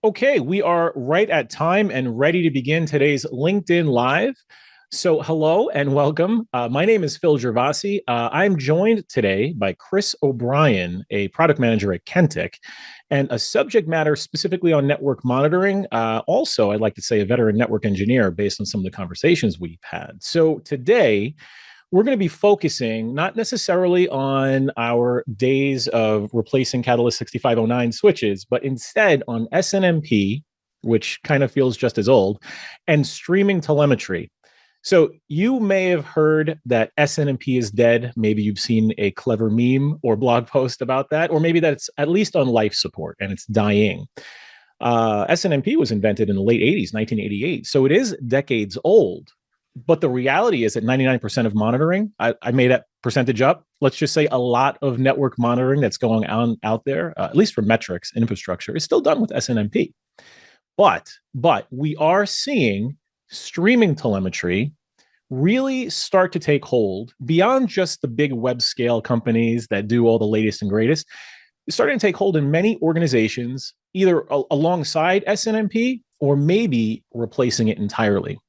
Okay, we are right at time and ready to begin today's LinkedIn Live. So, hello and welcome. My name is Phil Gervasi. I'm joined today by Chris O'Brien, a product manager at Kentik, and a subject matter specifically on network monitoring. Also, I'd like to say a veteran network engineer based on some of the conversations we've had. So, today, we're going to be focusing not necessarily on our days of replacing Catalyst 6509 switches, but instead on SNMP, which kind of feels just as old, and streaming telemetry. So you may have heard that SNMP is dead. Maybe you've seen a clever meme or blog post about that, or maybe that's at least on life support and it's dying. SNMP was invented in the late 80s, 1988. So it is decades old. But the reality is that 99% of monitoring, I made that percentage up. Let's just say a lot of network monitoring that's going on out there, at least for metrics infrastructure, is still done with SNMP. But we are seeing streaming telemetry really start to take hold beyond just the big web scale companies that do all the latest and greatest. It's starting to take hold in many organizations, either alongside SNMP or maybe replacing it entirely.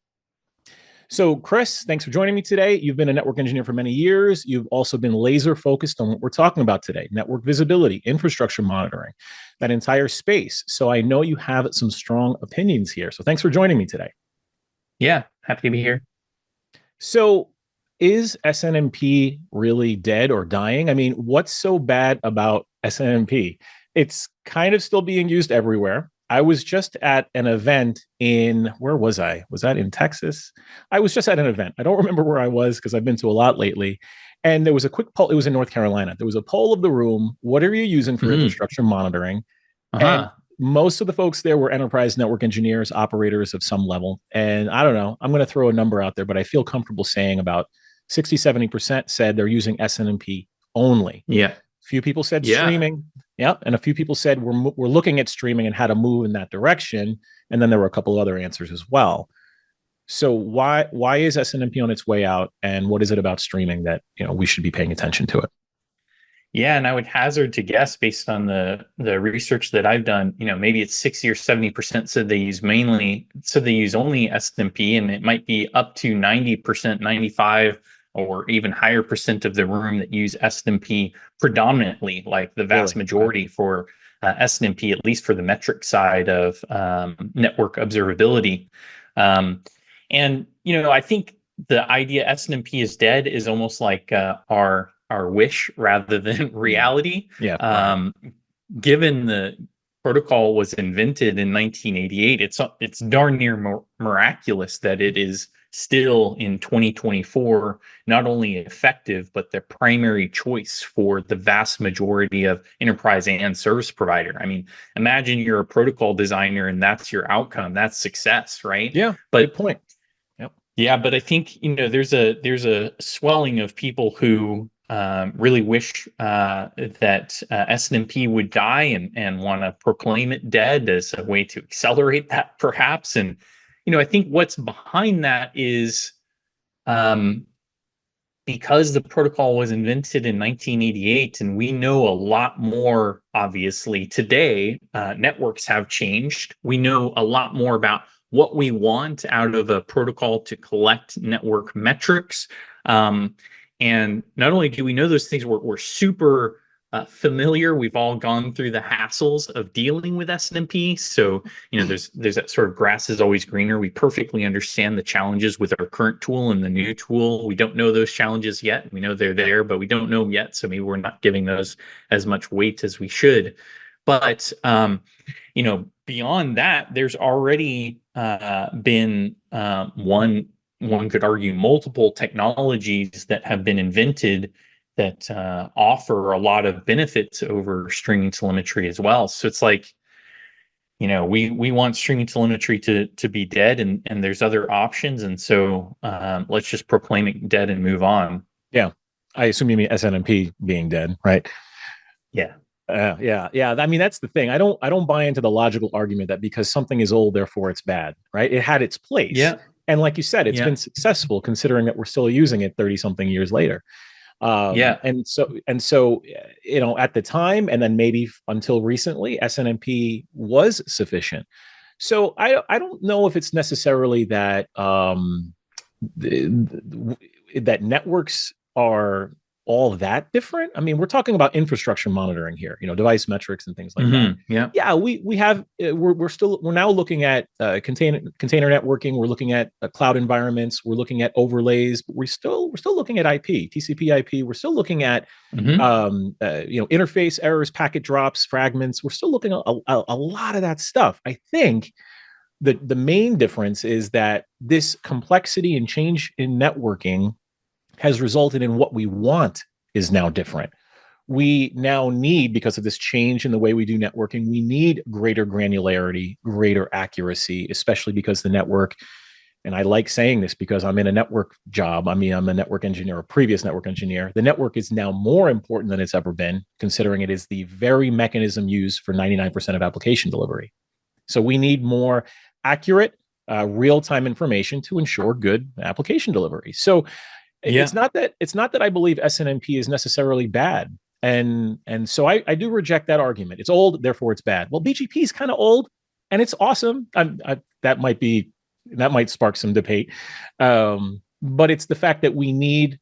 So, Chris, thanks for joining me today. You've been a network engineer for many years. You've also been laser focused on what we're talking about today, network visibility, infrastructure monitoring, that entire space. So I know you have some strong opinions here. So thanks for joining me today. Yeah, happy to be here. So is SNMP really dead or dying? I mean, what's so bad about SNMP? It's kind of still being used everywhere. I was just at an event in, where was I? Was that in Texas? I was just at an event. I don't remember where I was because I've been to a lot lately. And there was a quick poll. It was in North Carolina. There was a poll of the room. What are you using for infrastructure monitoring? And most of the folks there were enterprise network engineers, operators of some level. And I don't know, I'm going to throw a number out there, but I feel comfortable saying about 60, 70% said they're using SNMP only. Yeah. Few people said streaming. Yeah. And a few people said we're looking at streaming and how to move in that direction. And then there were a couple of other answers as well. So why is SNMP on its way out? And what is it about streaming that, we should be paying attention to it? Yeah, and I would hazard to guess based on the research that I've done, maybe it's 60 or 70% said they use only SNMP, and it might be up to 90%, 95 or even higher percent of the room that use SNMP predominantly, like the vast majority for SNMP, at least for the metric side of network observability. And I think the idea SNMP is dead is almost like our wish rather than reality. Yeah. Given the protocol was invented in 1988, it's darn near miraculous that it is still in 2024 not only effective but the primary choice for the vast majority of enterprise and service provider. I mean, imagine you're a protocol designer and that's your outcome. That's success, right? Yeah, but good point. Yep. Yeah, but I think there's a swelling of people who really wish that SNMP would die and want to proclaim it dead as a way to accelerate that, perhaps. And I think what's behind that is because the protocol was invented in 1988, and we know a lot more. Obviously, today networks have changed. We know a lot more about what we want out of a protocol to collect network metrics. And not only do we know those things, we're super familiar. We've all gone through the hassles of dealing with SNMP. So, there's that sort of grass is always greener. We perfectly understand the challenges with our current tool and the new tool. We don't know those challenges yet. We know they're there, but we don't know them yet. So maybe we're not giving those as much weight as we should. But, beyond that, there's already been one could argue multiple technologies that have been invented that offer a lot of benefits over streaming telemetry as well. So it's like, we want streaming telemetry to be dead, and there's other options. And so let's just proclaim it dead and move on. Yeah. I assume you mean SNMP being dead, right? Yeah. Yeah. I mean, that's the thing. I don't buy into the logical argument that because something is old, therefore it's bad, right? It had its place. Yeah. And like you said, it's been successful considering that we're still using it 30 something years later. Yeah. And so, at the time, and then maybe until recently, SNMP was sufficient. So I don't know if it's necessarily that that networks are all that different. I mean, we're talking about infrastructure monitoring here, device metrics and things like that. Yeah. Yeah, we have we're now looking at container networking. We're looking at cloud environments. We're looking at overlays. But we're still looking at IP, TCP/IP. We're still looking at interface errors, packet drops, fragments. We're still looking at a lot of that stuff. I think the main difference is that this complexity and change in networking has resulted in what we want is now different. We now need, because of this change in the way we do networking, we need greater granularity, greater accuracy, especially because the network, and I like saying this because I'm in a network job. I mean, I'm a network engineer, a previous network engineer. The network is now more important than it's ever been, considering it is the very mechanism used for 99% of application delivery. So we need more accurate, real-time information to ensure good application delivery. So it's not that I believe SNMP is necessarily bad. And so I do reject that argument. It's old, therefore it's bad. Well, BGP is kind of old and it's awesome. That might spark some debate. But it's the fact that we need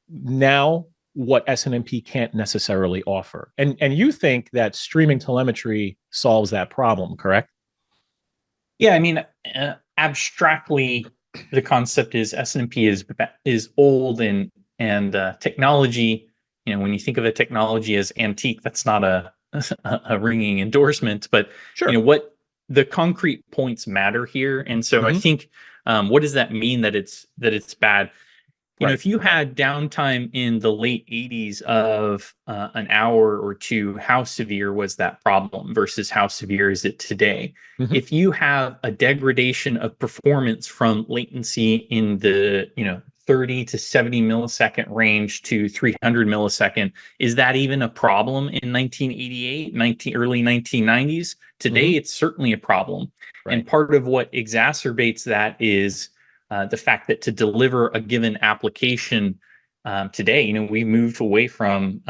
now what SNMP can't necessarily offer. And you think that streaming telemetry solves that problem, correct? Yeah, I mean, abstractly, the concept is SNMP is old and technology. When you think of a technology as antique, that's not a ringing endorsement. But Sure. what the concrete points matter here, and so I think what does that mean that it's bad? If you had downtime in the late 80s of an hour or two, how severe was that problem versus how severe is it today? Mhm. If you have a degradation of performance from latency in the 30 to 70 millisecond range to 300 millisecond, is that even a problem in 1988, early 1990s? Today, it's certainly a problem. Right. And part of what exacerbates that is the fact that to deliver a given application today, we moved away from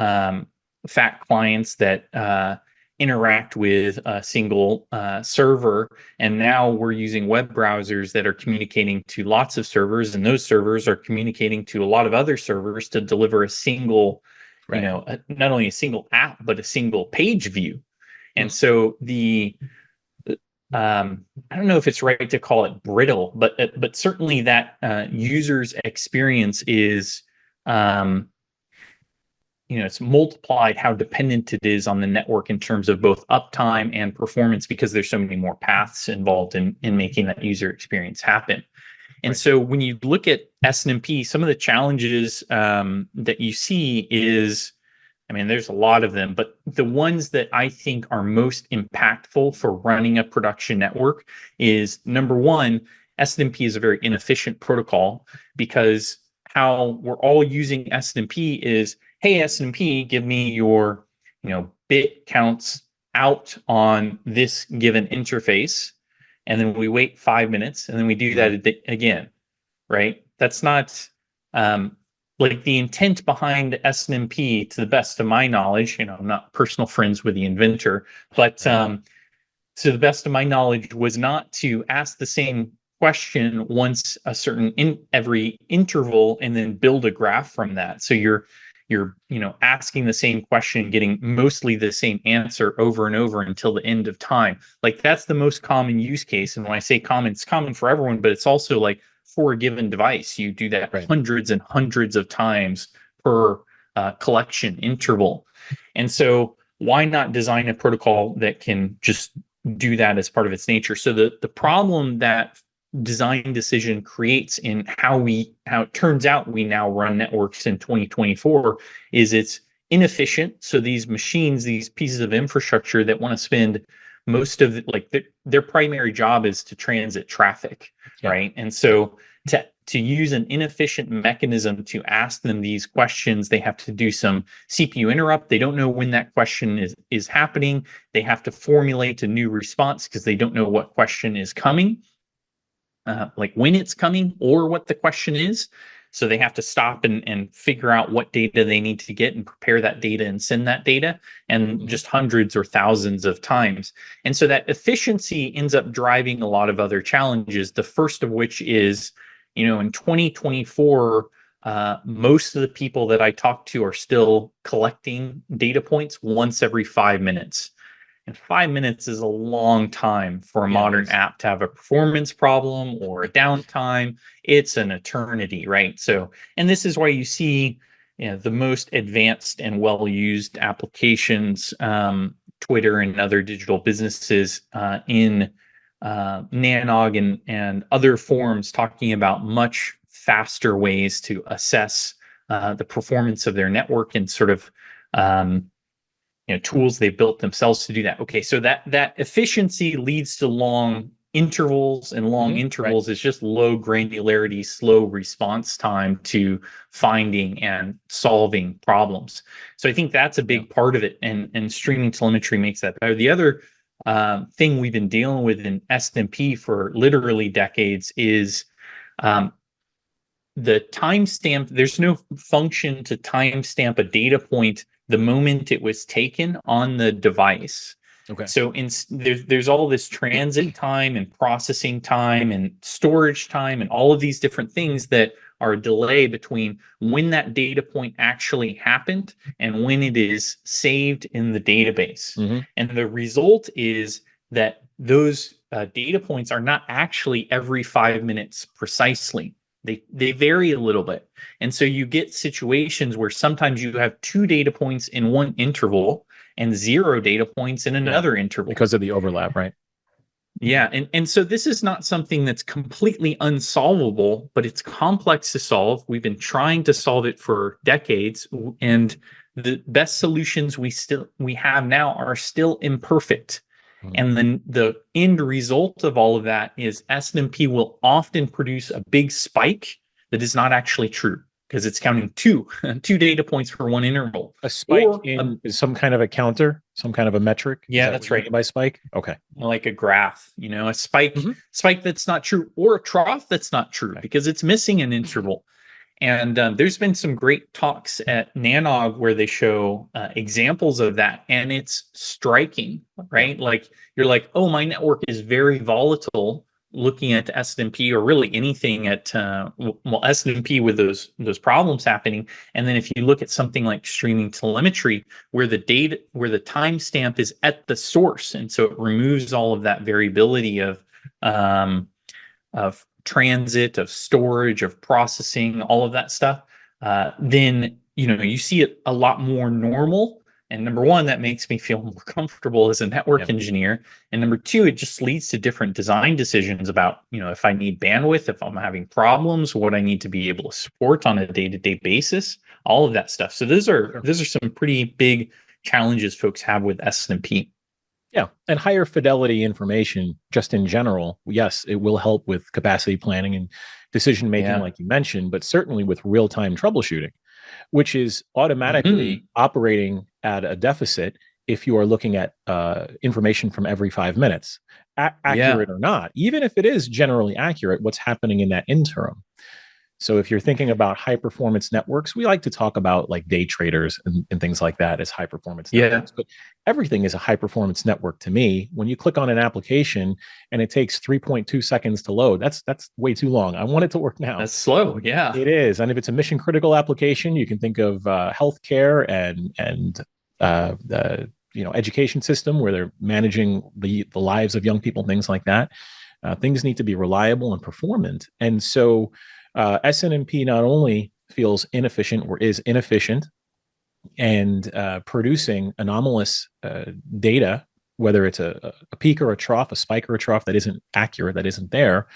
fat clients that interact with a single server, and now we're using web browsers that are communicating to lots of servers, and those servers are communicating to a lot of other servers to deliver a single, Right. Not only a single app but a single page view. And so I don't know if it's right to call it brittle, but certainly that user's experience is, it's multiplied how dependent it is on the network in terms of both uptime and performance, because there's so many more paths involved in making that user experience happen. And so when you look at SNMP, some of the challenges that you see is, I mean, there's a lot of them, but the ones that I think are most impactful for running a production network is, number one, SNMP is a very inefficient protocol, because how we're all using SNMP is, hey, SNMP, give me your, bit counts out on this given interface. And then we wait 5 minutes and then we do that again, right? That's not, like the intent behind SNMP, to the best of my knowledge, I'm not personal friends with the inventor, but to the best of my knowledge, was not to ask the same question once every interval and then build a graph from that. So you're asking the same question, getting mostly the same answer over and over until the end of time. Like, that's the most common use case. And when I say common, it's common for everyone, but it's also like, for a given device, you do that hundreds and hundreds of times per collection interval. And so why not design a protocol that can just do that as part of its nature? So the problem that design decision creates in how it turns out we now run networks in 2024 is it's inefficient. So these machines, these pieces of infrastructure that want to spend most of their primary job is to transit traffic, right? And so to use an inefficient mechanism to ask them these questions, they have to do some CPU interrupt. They don't know when that question is happening. They have to formulate a new response because they don't know what question is coming, like when it's coming or what the question is. So they have to stop and figure out what data they need to get and prepare that data and send that data, and just hundreds or thousands of times. And so that efficiency ends up driving a lot of other challenges. The first of which is, in 2024, most of the people that I talk to are still collecting data points once every 5 minutes. And 5 minutes is a long time for a modern app to have a performance problem or a downtime. It's an eternity, right? So, and this is why you see, the most advanced and well-used applications, Twitter and other digital businesses, in Nanog and other forums, talking about much faster ways to assess the performance of their network, and sort of tools they built themselves to do that. Okay, so that efficiency leads to long intervals, and long intervals is just low granularity, slow response time to finding and solving problems. So I think that's a big part of it, and streaming telemetry makes that better. The other thing we've been dealing with in SNMP for literally decades is the timestamp. There's no function to timestamp a data point the moment it was taken on the device. Okay. So there's all this transit time and processing time and storage time and all of these different things that are a delay between when that data point actually happened and when it is saved in the database. And the result is that those data points are not actually every 5 minutes precisely. They vary a little bit. And so you get situations where sometimes you have 2 data points in one interval and 0 data points in another interval. Because of the overlap, right? Yeah. And so this is not something that's completely unsolvable, but it's complex to solve. We've been trying to solve it for decades, and the best solutions we have now are still imperfect. And then the end result of all of that is SNMP will often produce a big spike that is not actually true, because it's counting two data points for one interval. A spike in some kind of a counter, some kind of a metric. Yeah, that's right. By spike. Okay. Like a graph, a spike that's not true, or a trough that's not true, because it's missing an interval. And there's been some great talks at Nanog where they show examples of that, and it's striking, right? Like you're like, oh, my network is very volatile. Looking at SNMP, or really anything at SNMP with those problems happening, and then if you look at something like streaming telemetry, where the timestamp is at the source, and so it removes all of that variability of transit, of storage, of processing, all of that stuff, then you see it a lot more normal. And number one, that makes me feel more comfortable as a network engineer. And number two, it just leads to different design decisions about, if I need bandwidth, if I'm having problems, what I need to be able to support on a day-to-day basis, all of that stuff. So those are some pretty big challenges folks have with SNMP. Yeah. And higher fidelity information, just in general, yes, it will help with capacity planning and decision making, like you mentioned, but certainly with real-time troubleshooting, which is automatically operating at a deficit if you are looking at information from every 5 minutes, accurate or not. Even if it is generally accurate, what's happening in that interim? So if you're thinking about high performance networks, we like to talk about like day traders and things like that as high performance networks. But everything is a high performance network to me. When you click on an application and it takes 3.2 seconds to load, that's way too long. I want it to work now. That's slow. Yeah, it is. And if it's a mission critical application, you can think of healthcare and the education system where they're managing the lives of young people, things like that. Things need to be reliable and performant. And so SNMP not only feels inefficient or is inefficient and producing anomalous data, whether it's a peak or a trough, a spike or a trough that isn't accurate, that isn't there,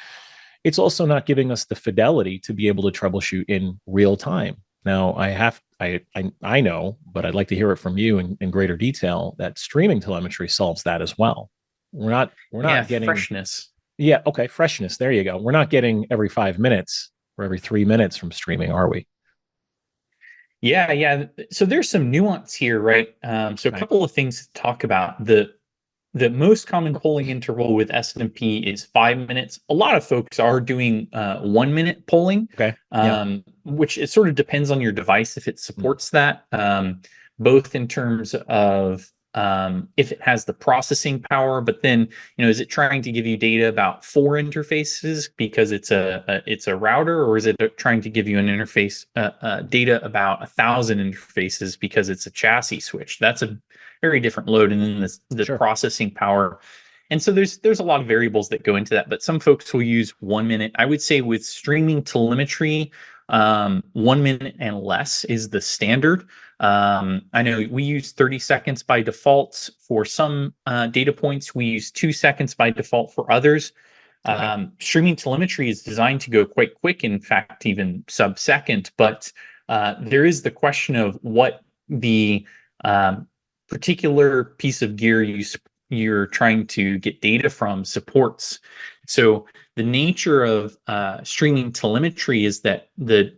it's also not giving us the fidelity to be able to troubleshoot in real time. Now, I know, but I'd like to hear it from you in greater detail, that streaming telemetry solves that as well. We're not getting freshness. Yeah, okay, freshness. There you go. We're not getting every 5 minutes or every 3 minutes from streaming, are we? Yeah. So there's some nuance here, right? So a couple of things to talk about. the most common polling interval with SNMP is 5 minutes. A lot of folks are doing 1 minute polling, Okay. Yeah. which it sort of depends on your device if it supports that, both in terms of if it has the processing power, but then is it trying to give you data about 4 interfaces because it's a router, or is it trying to give you an interface data about 1,000 interfaces because it's a chassis switch? That's a very different load, and then the Sure. processing power. And so there's a lot of variables that go into that, but some folks will use 1 minute. I would say with streaming telemetry, 1 minute and less is the standard. I know we use 30 seconds by default for some data points. We use 2 seconds by default for others. Okay. Streaming telemetry is designed to go quite quick, in fact, even sub-second, but there is the question of what the particular piece of gear you're trying to get data from supports. So the nature of streaming telemetry is that the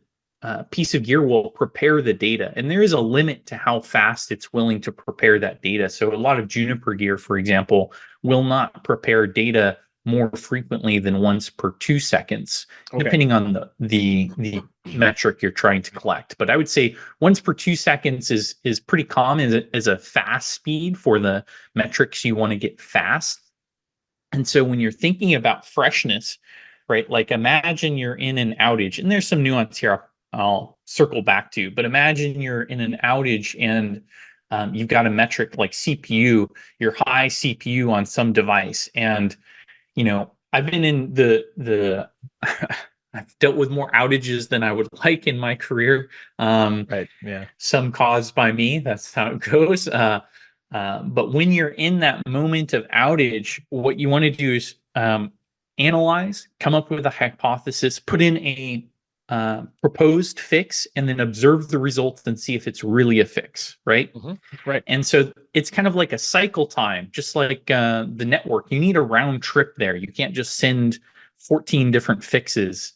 piece of gear will prepare the data, and there is a limit to how fast it's willing to prepare that data. So a lot of Juniper gear, for example, will not prepare data more frequently than once per 2 seconds, depending on the metric you're trying to collect. But I would say once per 2 seconds is pretty common as a fast speed for the metrics you want to get fast. And so when you're thinking about freshness, right, like imagine you're in an outage, and there's some nuance here I'll circle back to, but imagine you're in an outage and you've got a metric like CPU, your high CPU on some device. And I've been in the I've dealt with more outages than I would like in my career. Right. Yeah. Some caused by me. That's how it goes. But when you're in that moment of outage, what you want to do is analyze, come up with a hypothesis, put in a proposed fix, and then observe the results and see if it's really a fix, right? Mm-hmm. Right. And so it's kind of like a cycle time, just like the network. You need a round trip there. You can't just send 14 different fixes.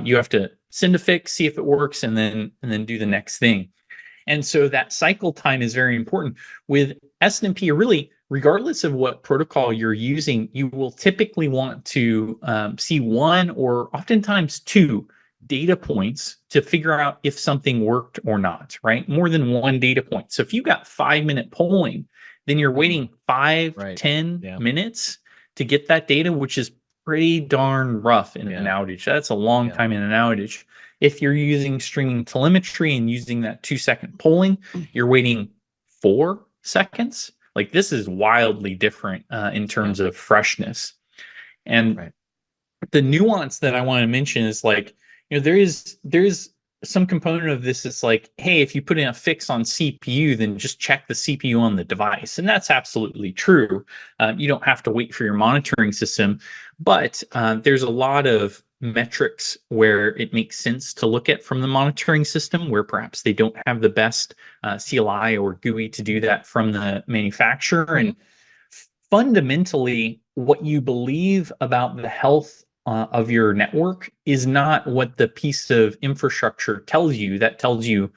You have to send a fix, see if it works, and then do the next thing. And so that cycle time is very important. With SNMP, really, regardless of what protocol you're using, you will typically want to see one or oftentimes two data points to figure out if something worked or not, right? More than one data point. So if you got 5-minute polling, then you're waiting 10 minutes to get that data, which is pretty darn rough in an outage. That's a long time in an outage. If you're using streaming telemetry and using that 2-second polling, you're waiting 4 seconds. Like, this is wildly different in terms of freshness. And the nuance that I want to mention is like, there's some component of this is like, hey, if you put in a fix on CPU, then just check the CPU on the device. And that's absolutely true. You don't have to wait for your monitoring system, but there's a lot of metrics where it makes sense to look at from the monitoring system, where perhaps they don't have the best CLI or GUI to do that from the manufacturer. And fundamentally, what you believe about the health of your network is not what the piece of infrastructure tells you. That tells you,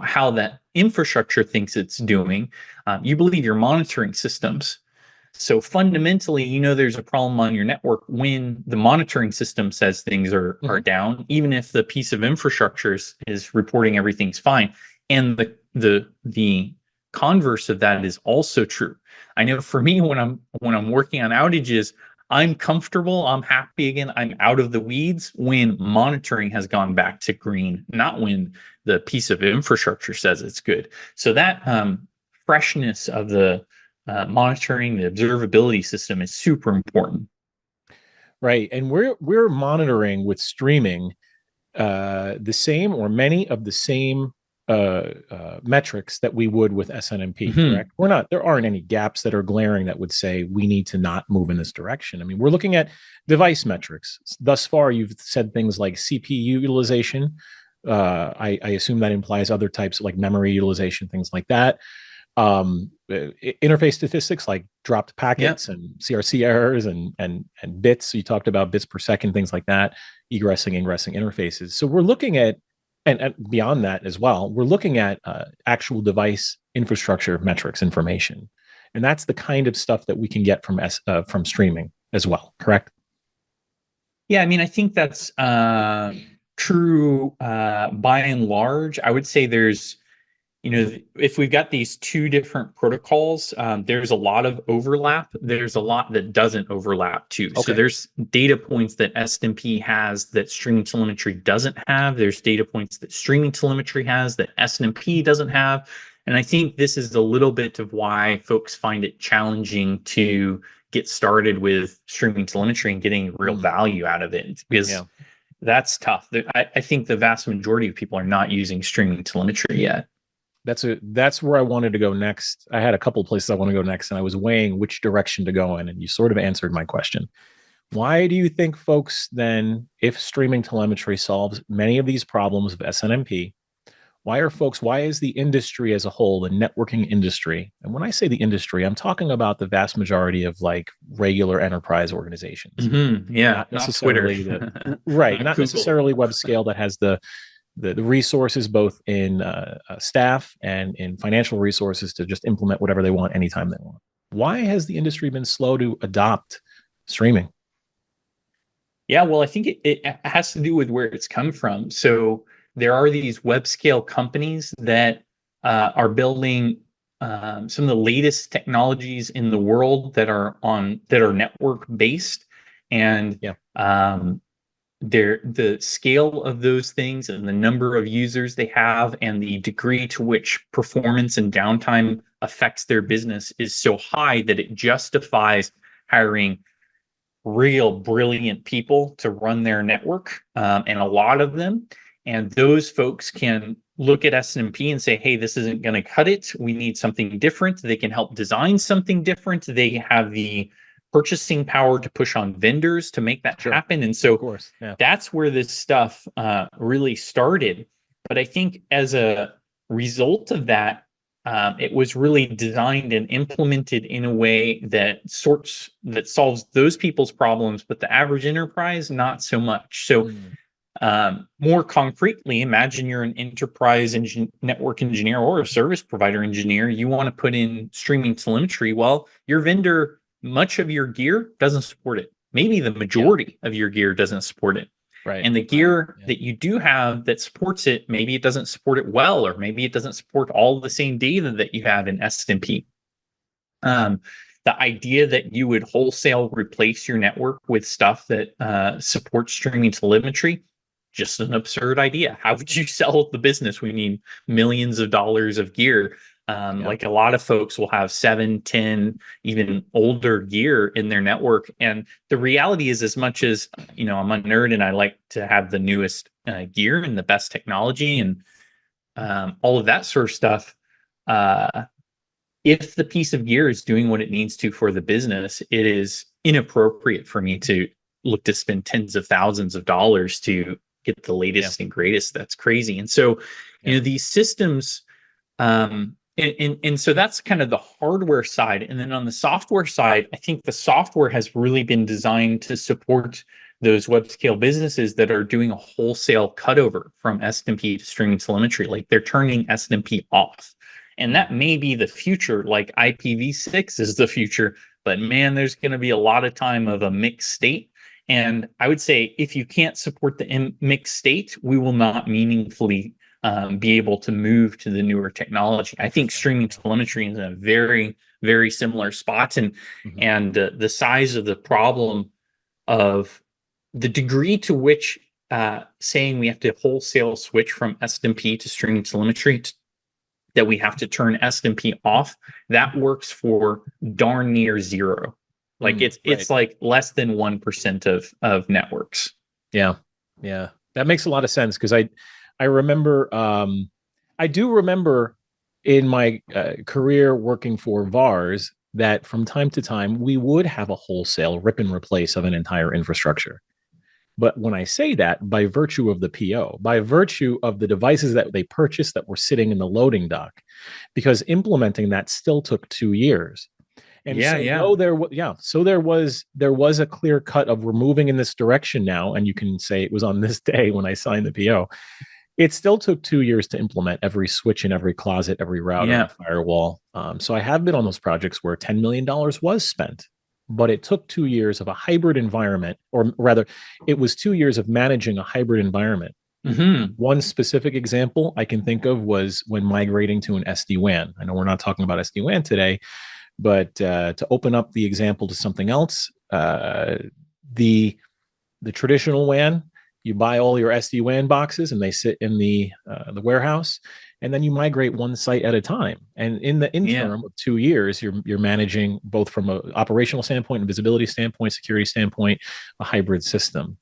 how that infrastructure thinks it's doing. You believe your monitoring systems. So fundamentally, there's a problem on your network when the monitoring system says things are down, even if the piece of infrastructure is reporting everything's fine. And the converse of that is also true. I know for me, when I'm working on outages, I'm comfortable, I'm happy again, I'm out of the weeds when monitoring has gone back to green, not when the piece of infrastructure says it's good. So that freshness of the monitoring, the observability system is super important. Right. And we're monitoring with streaming the same or many of the same metrics that we would with SNMP, correct? There aren't any gaps that are glaring that would say we need to not move in this direction. I mean, we're looking at device metrics. Thus far, you've said things like CPU utilization. I assume that implies other types like memory utilization, things like that. Interface statistics like dropped packets and CRC errors and bits. So you talked about bits per second, things like that, egressing, ingressing interfaces. So we're looking at, and beyond that as well, we're looking at actual device infrastructure metrics information. And that's the kind of stuff that we can get from streaming as well, correct? Yeah, I mean, I think that's true by and large. I would say there's, if we've got these two different protocols, there's a lot of overlap. There's a lot that doesn't overlap too. So Okay. there's data points that SNMP has that streaming telemetry doesn't have. There's data points that streaming telemetry has that SNMP doesn't have. And I think this is a little bit of why folks find it challenging to get started with streaming telemetry and getting real value out of it, because that's tough. I think the vast majority of people are not using streaming telemetry yet. That's where I wanted to go next. I had a couple of places I want to go next, and I was weighing which direction to go in, and you sort of answered my question. Why do you think folks then, if streaming telemetry solves many of these problems of SNMP, why is the industry as a whole, the networking industry, and when I say the industry, I'm talking about the vast majority of like regular enterprise organizations. Yeah, not necessarily right, not necessarily web scale that has the resources both in staff and in financial resources to just implement whatever they want anytime they want. Why has the industry been slow to adopt streaming? Yeah, well, I think it has to do with where it's come from. So there are these web scale companies that are building some of the latest technologies in the world that are network based, and the scale of those things and the number of users they have and the degree to which performance and downtime affects their business is so high that it justifies hiring real brilliant people to run their network, and a lot of them. And those folks can look at SNMP and say, hey, this isn't going to cut it. We need something different. They can help design something different. They have the purchasing power to push on vendors to make that happen. And so that's where this stuff really started. But I think as a result of that, it was really designed and implemented in a way that solves those people's problems, but the average enterprise, not so much. So more concretely, imagine you're an enterprise network engineer or a service provider engineer. You want to put in streaming telemetry. Well, your vendor, much of your gear doesn't support it. Maybe the majority of your gear doesn't support it. Right. And the gear that you do have that supports it, maybe it doesn't support it well, or maybe it doesn't support all the same data that you have in SNMP. The idea that you would wholesale replace your network with stuff that supports streaming telemetry, just an absurd idea. How would you sell the business? We need millions of dollars of gear. Like a lot of folks will have 7, 10, even older gear in their network. And the reality is, as much as, I'm a nerd and I like to have the newest gear and the best technology and all of that sort of stuff, if the piece of gear is doing what it needs to for the business, it is inappropriate for me to look to spend tens of thousands of dollars to get the latest and greatest. That's crazy. And so, these systems, and so that's kind of the hardware side. And then on the software side, I think the software has really been designed to support those web scale businesses that are doing a wholesale cutover from SNMP to streaming telemetry. Like they're turning SNMP off. And that may be the future, like IPv6 is the future. But man, there's going to be a lot of time of a mixed state. And I would say if you can't support the mixed state, we will not meaningfully be able to move to the newer technology. I think streaming telemetry is in a very, very similar spot, and the size of the problem of the degree to which saying we have to wholesale switch from SNMP to streaming telemetry, that we have to turn SNMP off, that works for darn near zero. Like it's like less than 1% of networks. Yeah, that makes a lot of sense, because I remember, I do remember in my career working for VARs that from time to time we would have a wholesale rip and replace of an entire infrastructure. But when I say that, by virtue of the PO, by virtue of the devices that they purchased that were sitting in the loading dock, because implementing that still took 2 years. And so there was a clear cut of we're moving in this direction now, and you can say it was on this day when I signed the PO. It still took 2 years to implement every switch in every closet, every router and Yeah. firewall. So I have been on those projects where $10 million was spent, but it took 2 years of a hybrid environment, or rather, it was 2 years of managing a hybrid environment. Hmm. One specific example I can think of was when migrating to an SD-WAN. I know we're not talking about SD-WAN today, but to open up the example to something else, the the traditional WAN, you buy all your SD-WAN boxes and they sit in the warehouse, and then you migrate one site at a time. And in the Yeah. interim of 2 years, you're managing both from an operational standpoint, and visibility standpoint, security standpoint, a hybrid system.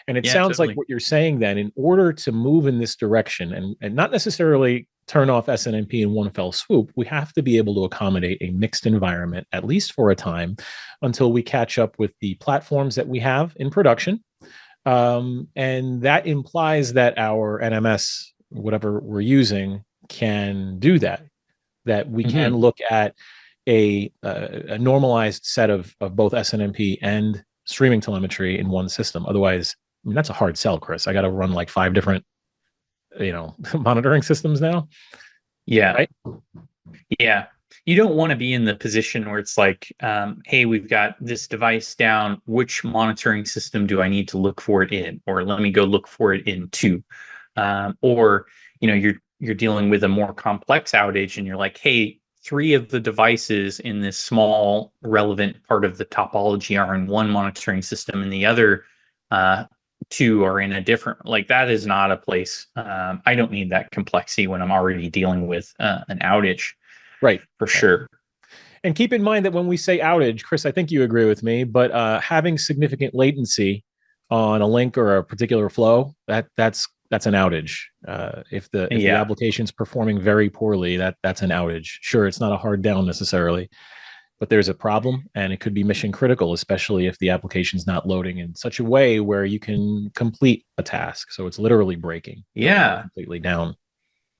And it Yeah, sounds like totally. what you're saying then, in order to move in this direction and not necessarily turn off SNMP in one fell swoop, we have to be able to accommodate a mixed environment, at least for a time, until we catch up with the platforms that we have in production. And that implies that our NMS, whatever we're using, can do that. That we can Hmm. look at a normalized set of both SNMP and streaming telemetry in one system. Otherwise, I mean, that's a hard sell, Chris. I got to run like 5 different, monitoring systems now, Yeah. right? Yeah. You don't want to be in the position where it's like, hey, we've got this device down. Which monitoring system do I need to look for it in? Or let me go look for it in two. Or, you're dealing with a more complex outage and you're like, hey, three of the devices in this small relevant part of the topology are in one monitoring system and the other uh, two are in a different, like that is not a place. I don't need that complexity when I'm already dealing with an outage Right. for Right. sure. And keep in mind that when we say outage, Chris, I think you agree with me, but having significant latency on a link or a particular flow, that's an outage. If the Yeah. application's performing very poorly, that's an outage. Sure, it's not a hard down necessarily, but there's a problem, and it could be mission critical, especially if the application's not loading in such a way where you can complete a task. So it's literally breaking when you're Yeah. completely down.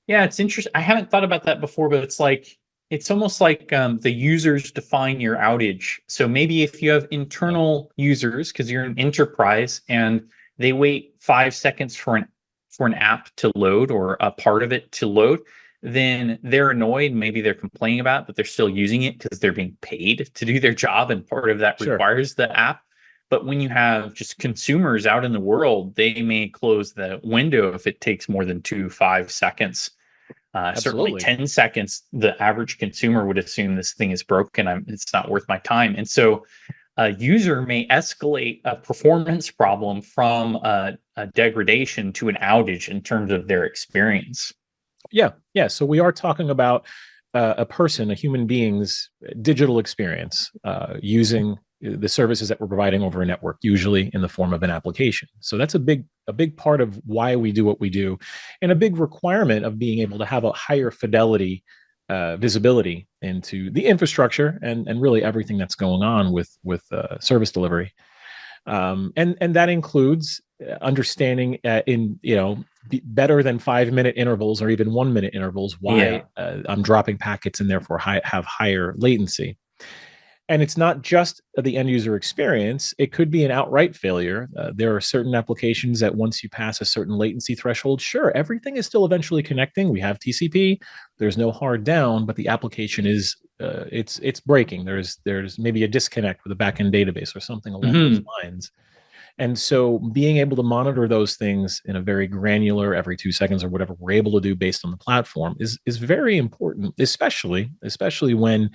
Yeah, it's interesting. I haven't thought about that before, but it's almost like the users define your outage. So maybe if you have Yeah, internal users, because you're an enterprise, and they wait 5 seconds for an app to load or a part of it to load, then they're annoyed. Maybe they're complaining about it, but they're still using it because they're being paid to do their job, and part of that sure, requires the app. But when you have just consumers out in the world, they may close the window if it takes more than 5 seconds. Certainly absolutely. 10 seconds, the average consumer would assume this thing is broken. It's not worth my time. And so a user may escalate a performance problem from a degradation to an outage in terms of their experience. Yeah, yeah. So we are talking about a person, a human being's digital experience using the services that we're providing over a network, usually in the form of an application. So that's a big part of why we do what we do, and a big requirement of being able to have a higher fidelity visibility into the infrastructure and really everything that's going on with service delivery. And that includes understanding in better than 5 minute intervals or even 1 minute intervals why Yeah. I'm dropping packets and therefore have higher latency. And it's not just the end user experience, it could be an outright failure. There are certain applications that once you pass a certain latency threshold, sure, everything is still eventually connecting. We have TCP, there's no hard down, but the application is it's breaking. There's maybe a disconnect with a backend database or something along those Hmm. lines. And so being able to monitor those things in a very granular every 2 seconds or whatever we're able to do based on the platform is very important, especially when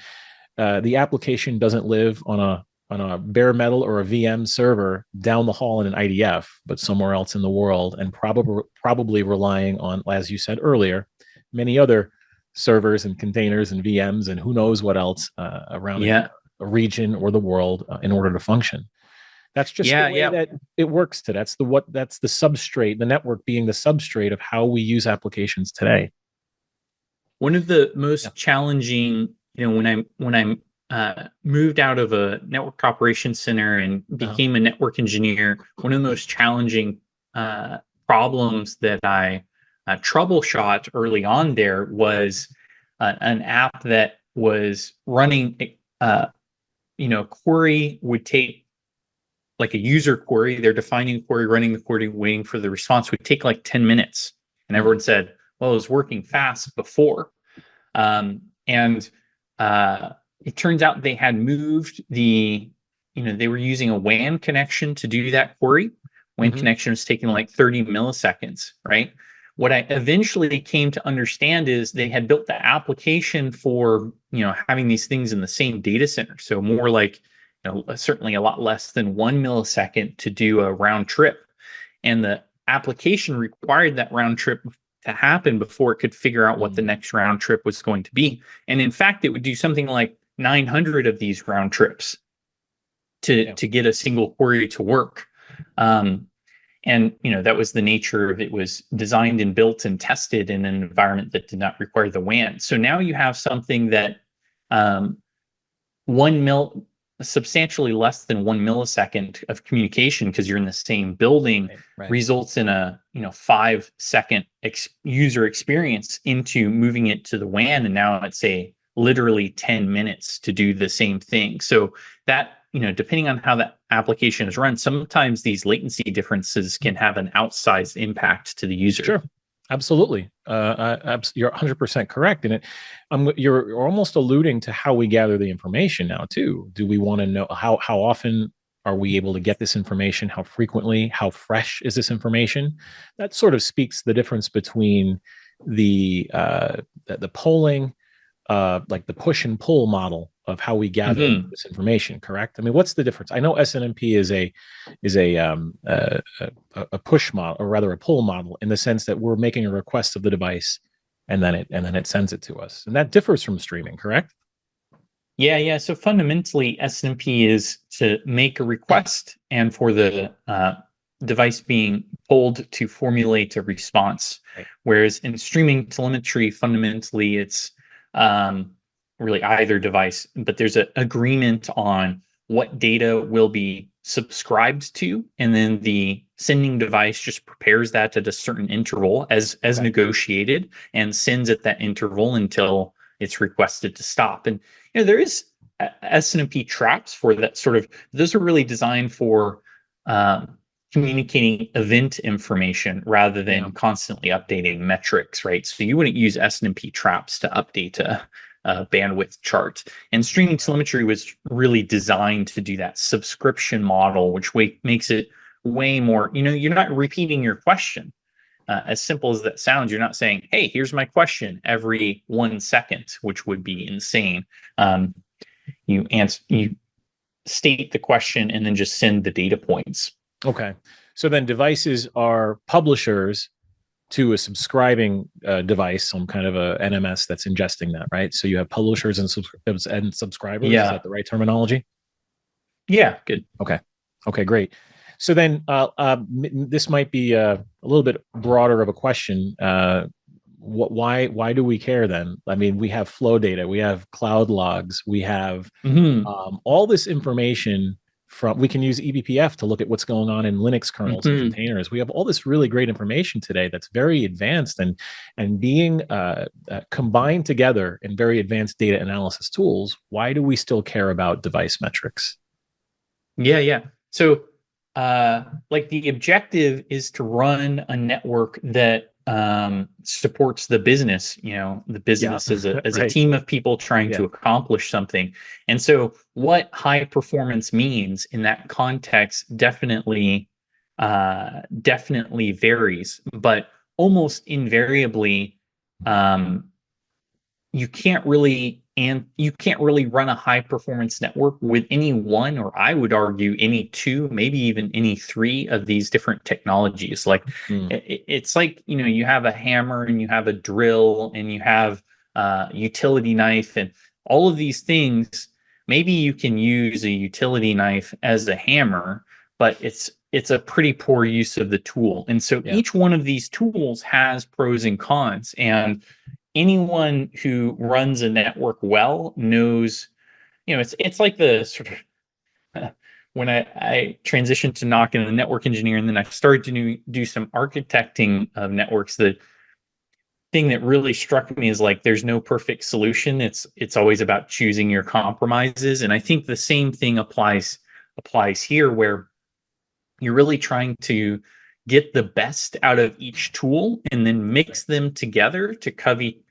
the application doesn't live on a bare metal or a VM server down the hall in an IDF, but somewhere else in the world, and probably relying on, as you said earlier, many other servers and containers and VMs and who knows what else around Yeah. a region or the world in order to function. That's just the Yeah. way Yeah. that it works today. That's the substrate, the network being the substrate of how we use applications today. One of the Yeah. most challenging, when I moved out of a network operations center and Uh, became a network engineer, one of the most challenging uh, problems that I troubleshot early on there was an app that was running. Query would take, like a user query. They're defining a query, running the query, waiting for the response would take like 10 minutes. And everyone said, well, it was working fast before. And it turns out they had moved they were using a WAN connection to do that query. WAN connection was taking like 30 milliseconds, right? What I eventually came to understand is they had built the application for, having these things in the same data center. So more like, certainly a lot less than 1 millisecond to do a round trip. And the application required that round trip to happen before it could figure out what the next round trip was going to be. And in fact, it would do something like 900 of these round trips to get a single query to work. And that was the nature of it. Was designed and built and tested in an environment that did not require the WAN. So now you have something that substantially less than 1 millisecond of communication, because you're in the same building, results in a 5-second user experience into moving it to the WAN, and now it's literally 10 minutes to do the same thing. So that, depending on how that application is run, sometimes these latency differences can have an outsized impact to the user. Sure. Absolutely. You're 100% correct. And you're almost alluding to how we gather the information now too. Do we want to know how often are we able to get this information? How frequently? How fresh is this information? That sort of speaks the difference between the polling, like the push and pull model of how we gather this information. Correct. I mean, what's the difference? I know SNMP is a push model, or rather a pull model, in the sense that we're making a request of the device, and then it sends it to us, and that differs from streaming. Correct. Yeah. So fundamentally, SNMP is to make a request, and for the device being pulled to formulate a response. Right. Whereas in streaming telemetry, fundamentally, it's really either device, but there's an agreement on what data will be subscribed to, and then the sending device just prepares that at a certain interval as negotiated, and sends at that interval until it's requested to stop. And there is SNMP traps for that sort of. Those are really designed for communicating event information rather than constantly updating metrics, right? So you wouldn't use SNMP traps to update a bandwidth chart. And streaming telemetry was really designed to do that subscription model, which makes it way more, you're not repeating your question. As simple as that sounds, you're not saying, hey, here's my question every 1 second, which would be insane. You state the question and then just send the data points. Okay. So then devices are publishers to a subscribing device, some kind of a NMS that's ingesting that, right? So you have publishers and subscribers. Yeah. Is that the right terminology? Yeah, good. Okay, great. So then this might be a little bit broader of a question. Why do we care then? I mean, we have flow data, we have cloud logs, we have all this information. We can use eBPF to look at what's going on in Linux kernels and containers. We have all this really great information today that's very advanced and being combined together in very advanced data analysis tools. Why do we still care about device metrics? Yeah. So like the objective is to run a network that supports the business. The business as a team of people trying to accomplish something. And so what high performance means in that context definitely varies, but almost invariably you can't really run a high performance network with any one, or I would argue any two, maybe even any three of these different technologies. Like it's like, you have a hammer and you have a drill and you have a utility knife, and all of these things. Maybe you can use a utility knife as a hammer, but it's a pretty poor use of the tool. And so each one of these tools has pros and cons, and anyone who runs a network well knows, it's like the sort of when I transitioned to NOC and a network engineer, and then I started to do some architecting of networks. The thing that really struck me is like there's no perfect solution. It's always about choosing your compromises, and I think the same thing applies here, where you're really trying to get the best out of each tool and then mix them together to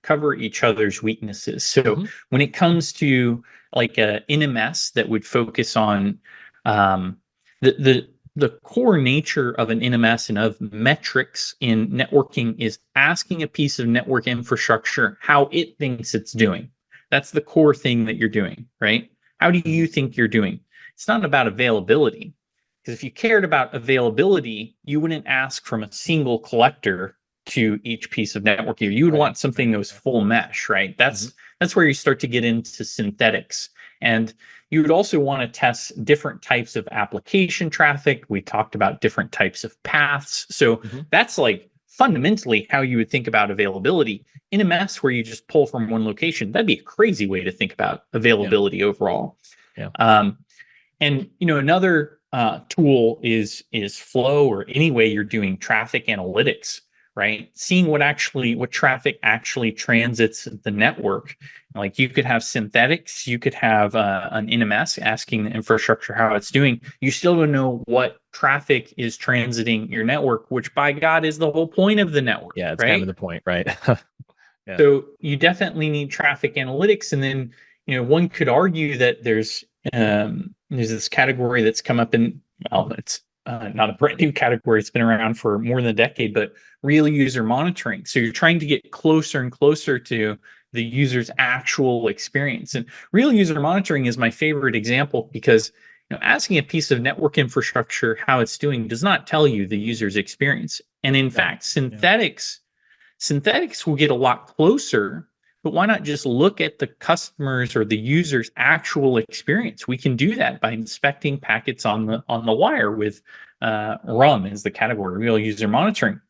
cover each other's weaknesses. So when it comes to like a NMS that would focus on the core nature of an NMS and of metrics in networking is asking a piece of network infrastructure how it thinks it's doing. That's the core thing that you're doing, right? How do you think you're doing? It's not about availability. Because if you cared about availability, you wouldn't ask from a single collector to each piece of network gear. You would want something that was full mesh, right? That's where you start to get into synthetics. And you would also want to test different types of application traffic. We talked about different types of paths. So that's like fundamentally how you would think about availability. In a mess where you just pull from one location, that'd be a crazy way to think about availability overall. And another tool is flow, or any way you're doing traffic analytics, right? Seeing what traffic actually transits the network. Like you could have synthetics, you could have an NMS asking the infrastructure how it's doing. You still don't know what traffic is transiting your network, which by God is the whole point of the network. Yeah, it's right? kind of the point, right? So you definitely need traffic analytics, and then one could argue that there's this category that's come up in, well, it's not a brand new category. It's been around for more than a decade, but real user monitoring. So you're trying to get closer and closer to the user's actual experience. And real user monitoring is my favorite example because asking a piece of network infrastructure how it's doing does not tell you the user's experience. And in fact, synthetics will get a lot closer. But why not just look at the customers or the user's actual experience? We can do that by inspecting packets on the wire with RUM is the category, real user monitoring.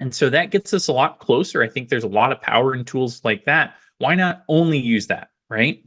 And so that gets us a lot closer. I think there's a lot of power in tools like that. Why not only use that, right?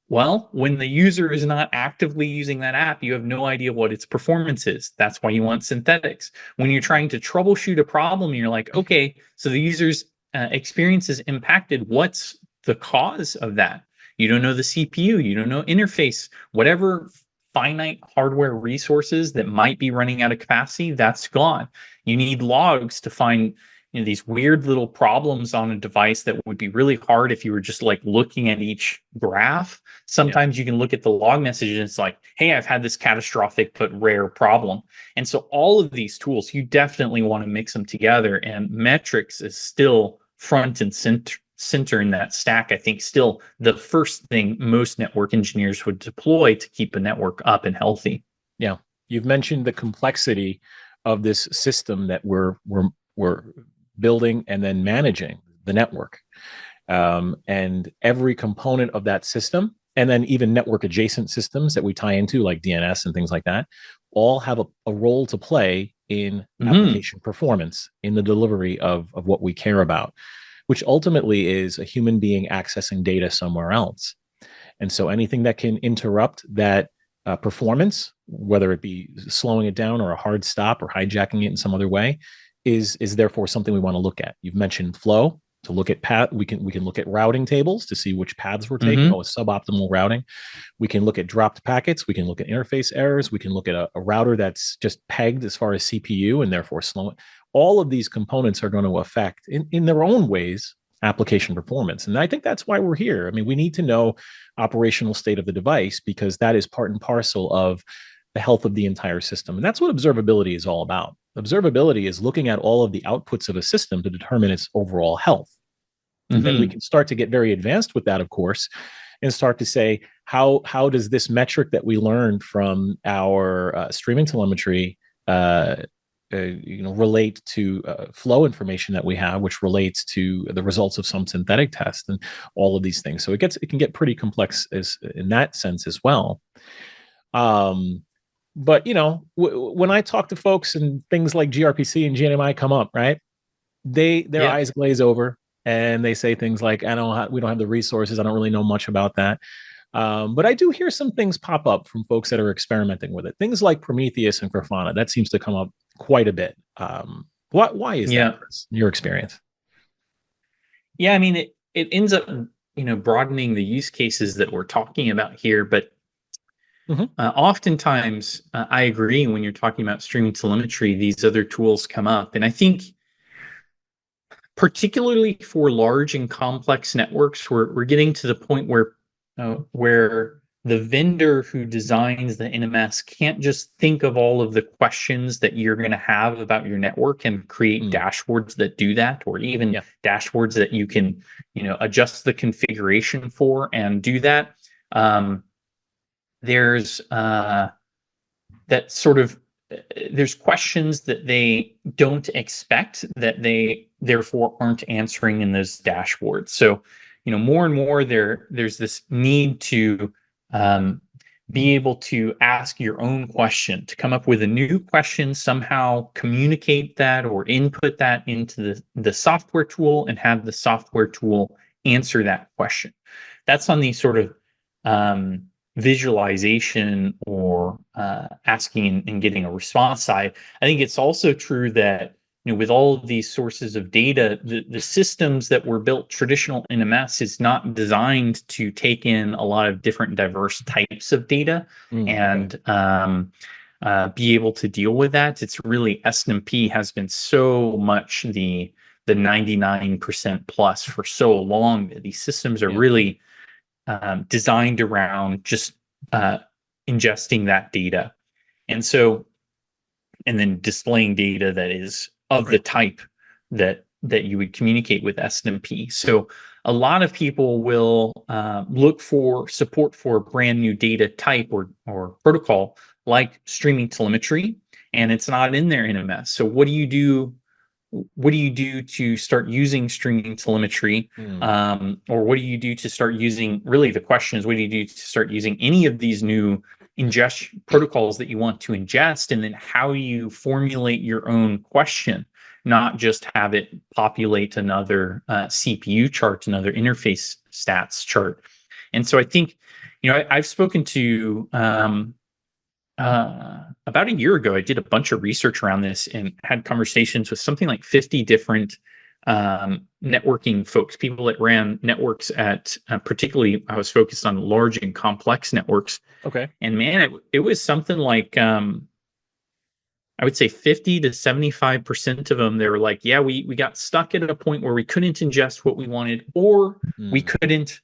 Well, when the user is not actively using that app, you have no idea what its performance is. That's why you want synthetics. When you're trying to troubleshoot a problem, you're like, okay, so the user's experience is impacted. What's the cause of that? You don't know the CPU, you don't know interface, whatever finite hardware resources that might be running out of capacity, that's gone. You need logs to find these weird little problems on a device that would be really hard if you were just like looking at each graph. Sometimes you can look at the log message and it's like, hey, I've had this catastrophic but rare problem. And so all of these tools, you definitely want to mix them together, and metrics is still front and center in that stack. I think still the first thing most network engineers would deploy to keep a network up and healthy. Yeah. You've mentioned the complexity of this system that we're building and then managing the network, and every component of that system, and then even network adjacent systems that we tie into like DNS and things like that, all have a role to play in application performance, in the delivery of what we care about, which ultimately is a human being accessing data somewhere else. And so anything that can interrupt that performance, whether it be slowing it down or a hard stop or hijacking it in some other way, is therefore something we want to look at. You've mentioned flow. To look at path, we can look at routing tables to see which paths we're taking. Oh, suboptimal routing. We can look at dropped packets. We can look at interface errors. We can look at a router that's just pegged as far as CPU and therefore slowing. All of these components are going to affect, in their own ways, application performance. And I think that's why we're here. I mean, we need to know operational state of the device because that is part and parcel of the health of the entire system. And that's what observability is all about. Observability is looking at all of the outputs of a system to determine its overall health. And then we can start to get very advanced with that, of course, and start to say, how does this metric that we learned from our streaming telemetry relate to flow information that we have, which relates to the results of some synthetic test and all of these things. So it can get pretty complex in that sense as well. But when I talk to folks and things like gRPC and gNMI come up, right? Their eyes glaze over and they say things like, we don't have the resources. I don't really know much about that. But I do hear some things pop up from folks that are experimenting with it. Things like Prometheus and Grafana, that seems to come up quite a bit. Why is that, Chris, in your experience? Yeah, I mean, it ends up, broadening the use cases that we're talking about here. But Mhm. Oftentimes, I agree when you're talking about streaming telemetry, these other tools come up. And I think particularly for large and complex networks, we're getting to the point where the vendor who designs the NMS can't just think of all of the questions that you're going to have about your network and create Mm. dashboards that do that, or even Yeah. dashboards that you can, adjust the configuration for and do that. There's that sort of there's questions that they don't expect that they therefore aren't answering in those dashboards. So, more and more there's this need to um, be able to ask your own question, to come up with a new question, somehow communicate that or input that into the software tool and have the software tool answer that question. That's on the sort of visualization or asking and getting a response side. I think it's also true that with all of these sources of data, the systems that were built, traditional NMS is not designed to take in a lot of different diverse types of data Okay. and be able to deal with that. It's really SNMP has been so much the 99% plus for so long that these systems are Yeah. really designed around just uh, ingesting that data. And so, and then displaying data that is of the Right. type that you would communicate with SNMP. So a lot of people will look for support for a brand new data type or protocol like streaming telemetry, and it's not in their NMS. So what do you do? What do you do to start using streaming telemetry? Mm. Or what do you do to start using? Really, the question is, what do you do to start using any of these new ingest protocols that you want to ingest? And then how you formulate your own question, not just have it populate another CPU chart, another interface stats chart. And so I think, I've spoken to about a year ago, I did a bunch of research around this and had conversations with something like 50 different networking folks, people that ran networks at, particularly, I was focused on large and complex networks. Okay. And man, it was something like, I would say 50 to 75% of them, they were like, yeah, we got stuck at a point where we couldn't ingest what we wanted, or we Mm. couldn't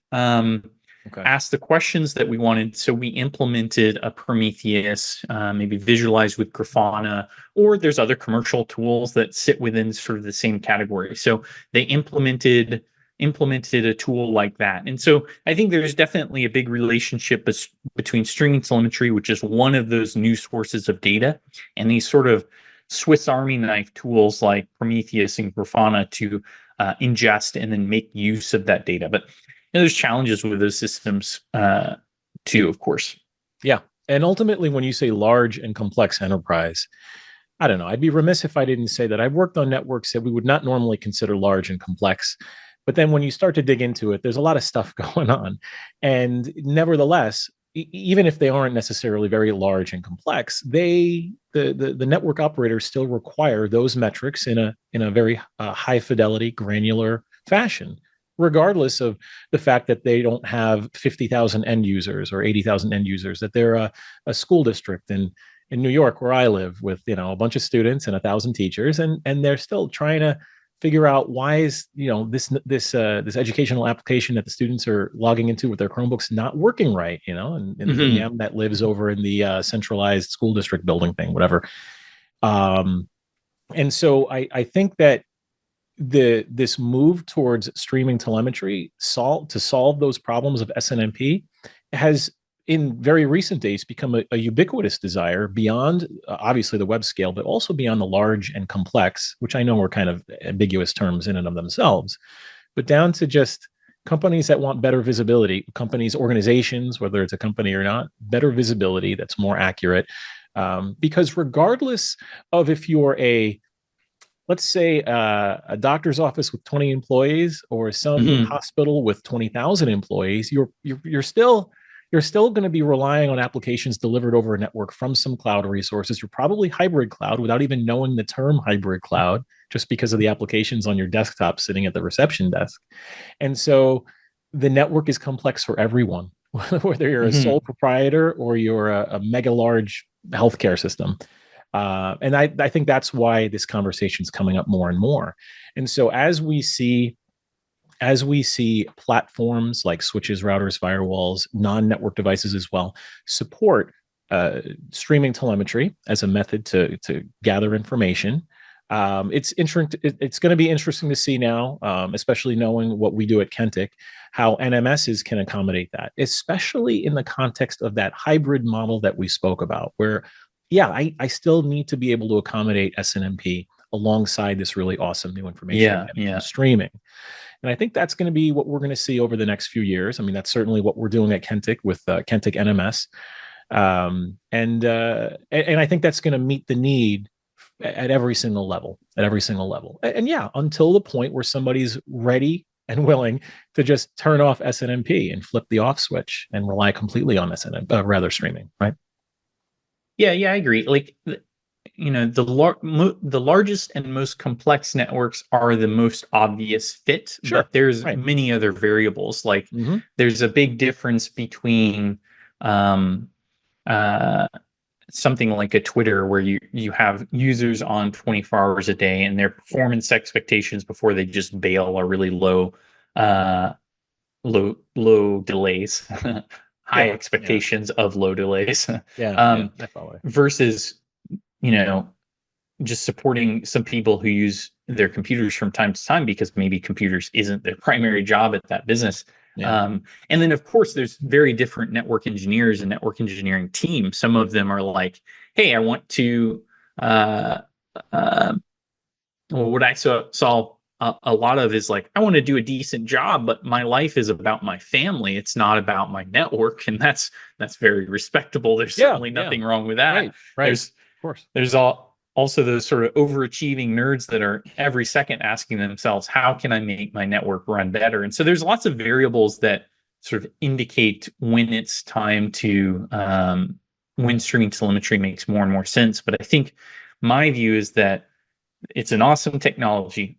Okay. ask the questions that we wanted. So we implemented a Prometheus, maybe visualized with Grafana, or there's other commercial tools that sit within sort of the same category. So they implemented a tool like that. And so I think there's definitely a big relationship between streaming telemetry, which is one of those new sources of data, and these sort of Swiss Army knife tools like Prometheus and Grafana to ingest and then make use of that data. But there's challenges with those systems too, of course. Yeah. And ultimately, when you say large and complex enterprise, I don't know. I'd be remiss if I didn't say that I've worked on networks that we would not normally consider large and complex. But then when you start to dig into it, there's a lot of stuff going on. And nevertheless, even if they aren't necessarily very large and complex, the network operators still require those metrics in a very high fidelity, granular fashion, regardless of the fact that they don't have 50,000 end users or 80,000 end users, that they're a school district in New York, where I live, with a bunch of students and 1,000 teachers, and they're still trying to figure out why is this educational application that the students are logging into with their Chromebooks not working right, and the Mm-hmm. VM that lives over in the centralized school district building thing, whatever. Um, and so I think that this move towards streaming telemetry to solve those problems of SNMP has in very recent days become a ubiquitous desire beyond obviously the web scale, but also beyond the large and complex, which I know are kind of ambiguous terms in and of themselves, but down to just companies that want better visibility, companies, organizations, whether it's a company or not, better visibility that's more accurate. Because regardless of if you're let's say a doctor's office with 20 employees or some Mm-hmm. hospital with 20,000 employees, you're still going to be relying on applications delivered over a network from some cloud resources. You're probably hybrid cloud without even knowing the term hybrid cloud, just because of the applications on your desktop sitting at the reception desk. And so the network is complex for everyone. whether you're a Hmm. sole proprietor or you're a mega large healthcare system. And I think that's why this conversation is coming up more and more. And so as we see platforms like switches, routers, firewalls, non-network devices as well support streaming telemetry as a method to gather information. It's interesting. It's going to be interesting to see now, especially knowing what we do at Kentik, how NMSs can accommodate that, especially in the context of that hybrid model that we spoke about, where, yeah, I still need to be able to accommodate SNMP alongside this really awesome new information I'm Yeah, getting from yeah. streaming. And I think that's going to be what we're going to see over the next few years. I mean, that's certainly what we're doing at Kentik with Kentik NMS. And I think that's going to meet the need at every single level, And yeah, until the point where somebody's ready and willing to just turn off SNMP and flip the off switch and rely completely on SNMP, rather streaming, right? Yeah, yeah, I agree. The largest and most complex networks are the most obvious fit, Sure. but there's Right. many other variables. Like Mm-hmm. there's a big difference between um, uh, something like a Twitter where you have users on 24 hours a day and their performance expectations before they just bail are really low, uh, low delays, high Yeah. Yeah. expectations of low delays, Yeah. Yeah. um, I follow. versus you know just supporting some people who use their computers from time to time because maybe computers isn't their primary job at that business. Yeah. And then, of course, there's very different network engineers and network engineering teams. Some of them are like, "Hey, I want to." Uh, uh, well, what I saw a lot of is like, I want to do a decent job, but my life is about my family. It's not about my network, and that's very respectable. There's Yeah. certainly Yeah. nothing wrong with that. Right. Right. There's Of course. there's also those sort of overachieving nerds that are every second asking themselves, how can I make my network run better? And so there's lots of variables that sort of indicate when it's time to when streaming telemetry makes more and more sense. But I think my view is that it's an awesome technology.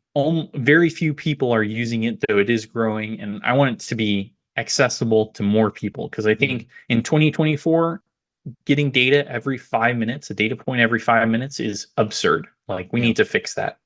Very few people are using it, though it is growing, and I want it to be accessible to more people because I Mhm. think in 2024 getting data every 5 minutes, a data point every 5 minutes is absurd. Like we Yeah. need to fix that.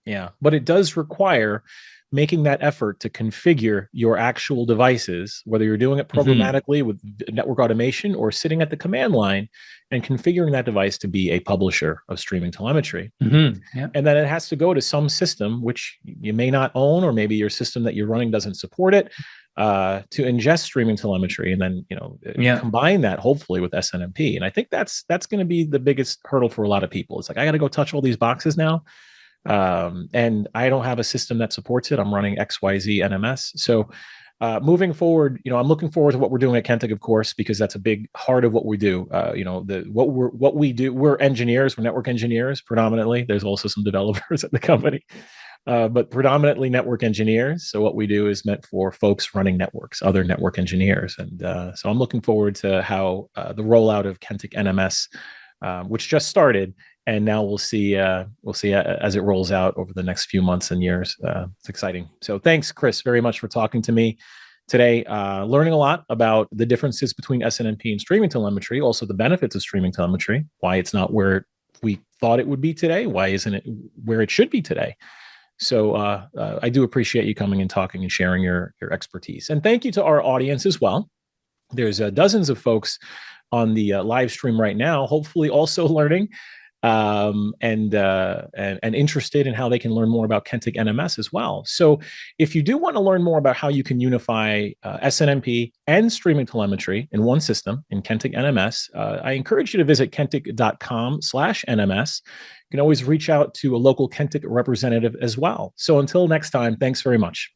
Yeah, but it does require making that effort to configure your actual devices, whether you're doing it Hmm. programmatically with network automation or sitting at the command line and configuring that device to be a publisher of streaming telemetry. Hmm. Yeah. And then it has to go to some system which you may not own, or maybe your system that you're running doesn't support it, to ingest streaming telemetry, and then Yeah. combine that hopefully with SNMP. And I think that's going to be the biggest hurdle for a lot of people. It's like, I got to go touch all these boxes now, and I don't have a system that supports it. I'm running XYZ NMS. So moving forward, I'm looking forward to what we're doing at Kentik, of course, because that's a big heart of what we do. What we do. We're engineers. We're network engineers predominantly. There's also some developers at the company, but predominantly network engineers. So what we do is meant for folks running networks, other network engineers, and so I'm looking forward to how the rollout of Kentik NMS, which just started, and now we'll see as it rolls out over the next few months and years. It's exciting. So thanks, Chris, very much for talking to me today, learning a lot about the differences between SNMP and streaming telemetry, also the benefits of streaming telemetry, why it's not where we thought it would be today, why isn't it where it should be today. So I do appreciate you coming and talking and sharing your expertise. And thank you to our audience as well. There's dozens of folks on the live stream right now, hopefully also learning, and interested in how they can learn more about Kentik NMS as well. So if you do want to learn more about how you can unify SNMP and streaming telemetry in one system in Kentik NMS, I encourage you to visit kentik.com/NMS. You can always reach out to a local Kentik representative as well. So until next time, thanks very much.